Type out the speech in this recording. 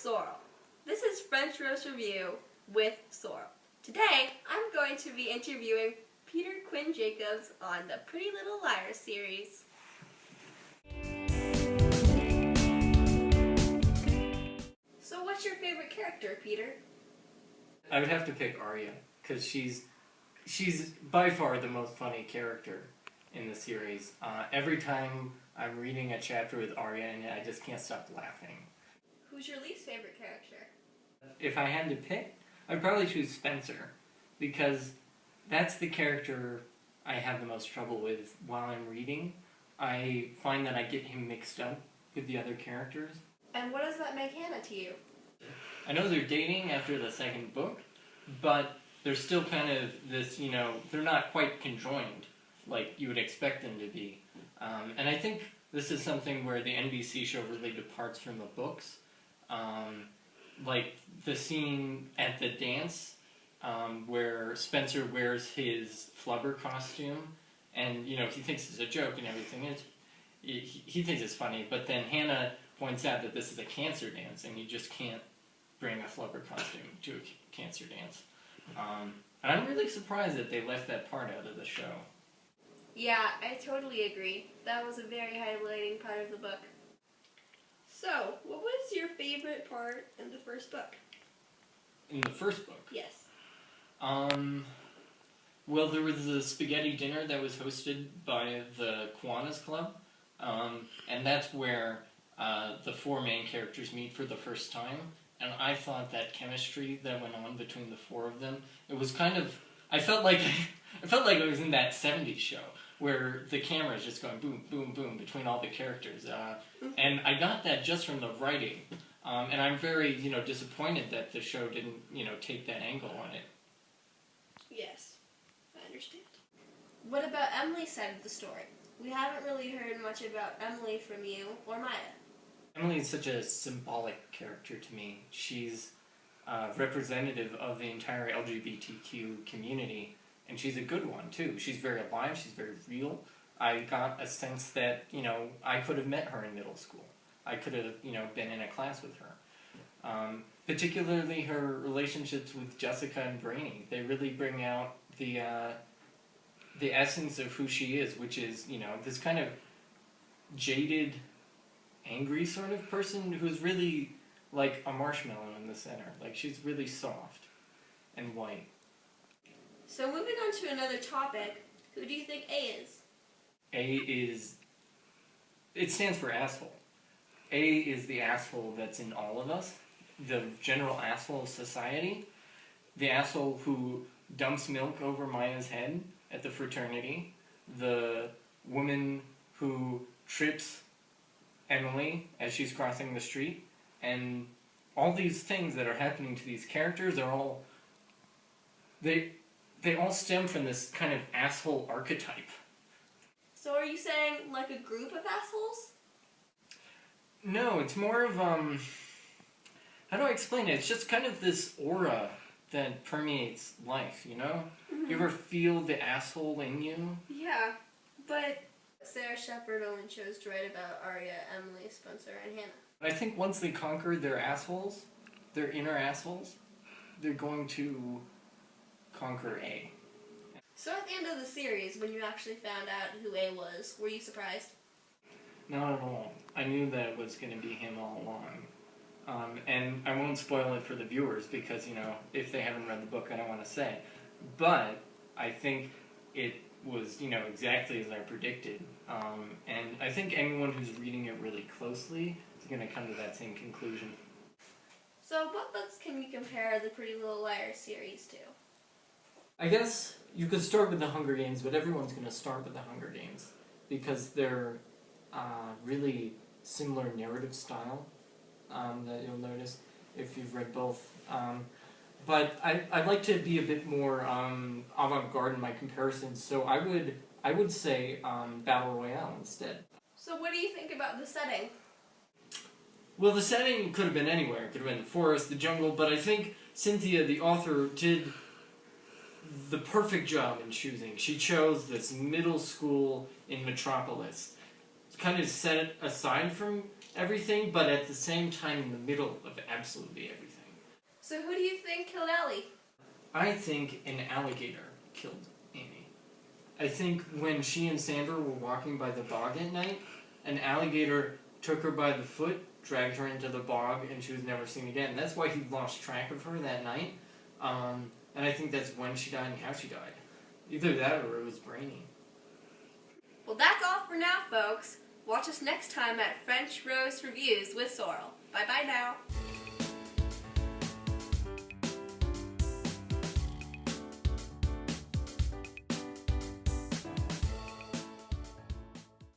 Sorrel. This is French Roast Review with Sorrel. Today, I'm going to be interviewing Peter Quinn-Jacobs on the Pretty Little Liars series. So what's your favorite character, Peter? I would have to pick Arya, because she's by far the most funny character in the series. Every time I'm reading a chapter with Arya, and I just can't stop laughing. Who's your least favorite character? If I had to pick, I'd probably choose Spencer, because that's the character I have the most trouble with while I'm reading. I find that I get him mixed up with the other characters. And what does that make Hannah to you? I know they're dating after the second book, but they're still kind of this, they're not quite conjoined like you would expect them to be. And I think this is something where the NBC show really departs from the books. Like the scene at the dance where Spencer wears his flubber costume, and he thinks it's a joke and everything. He thinks it's funny, but then Hannah points out that this is a cancer dance, and you just can't bring a flubber costume to a cancer dance. And I'm really surprised that they left that part out of the show. Yeah, I totally agree. That was a very highlighting part of the book. So, what was your favorite part in the first book? In the first book? Yes. Well, there was the spaghetti dinner that was hosted by the Kiwanis Club, and that's where the four main characters meet for the first time. And I thought that chemistry that went on between the four of them, it was kind of, I felt like I was in that 70s show where the camera is just going boom, boom, boom between all the characters. And I got that just from the writing. And I'm very, disappointed that the show didn't, take that angle on it. Yes, I understand. What about Emily's side of the story? We haven't really heard much about Emily from you or Maya. Emily is such a symbolic character to me. She's representative of the entire LGBTQ community, and she's a good one, too. She's very alive, she's very real. I got a sense that, I could have met her in middle school. I could have, been in a class with her. Particularly her relationships with Jessica and Brainy. They really bring out the essence of who she is, which is, this kind of jaded, angry sort of person who's really like a marshmallow in the center. Like, she's really soft and white. So moving on to another topic, who do you think A is? It stands for asshole. A is the asshole that's in all of us, the general asshole of society, the asshole who dumps milk over Maya's head at the fraternity, the woman who trips Emily as she's crossing the street, and all these things that are happening to these characters are all, they all stem from this kind of asshole archetype. So are you saying like a group of assholes? No, it's more of, how do I explain it? It's just kind of this aura that permeates life, Mm-hmm. You ever feel the asshole in you? Yeah, but Sarah Shepard only chose to write about Arya, Emily, Spencer, and Hannah. I think once they conquer their assholes, their inner assholes, they're going to conquer A. So at the end of the series, when you actually found out who A was, were you surprised? Not at all. I knew that it was going to be him all along. And I won't spoil it for the viewers because, if they haven't read the book, I don't want to say. But I think it was, exactly as I predicted. And I think anyone who's reading it really closely is going to come to that same conclusion. So what books can you compare the Pretty Little Liars series to? I guess you could start with The Hunger Games, but everyone's going to start with The Hunger Games because they're really similar narrative style that you'll notice if you've read both. But I'd like to be a bit more avant-garde in my comparisons, so I would say Battle Royale instead. So what do you think about the setting? Well, the setting could have been anywhere. It could have been the forest, the jungle, but I think Cynthia, the author, did the perfect job in choosing. She chose this middle school in Metropolis. It's kind of set aside from everything, but at the same time in the middle of absolutely everything. So who do you think killed Ellie? I think an alligator killed Amy. I think when she and Sandra were walking by the bog at night, an alligator took her by the foot, dragged her into the bog, and she was never seen again. That's why he lost track of her that night. And I think that's when she died and how she died. Either that or it was brainy. Well, that's all for now, folks. Watch us next time at French Roast Reviews with Sorrel. Bye-bye now.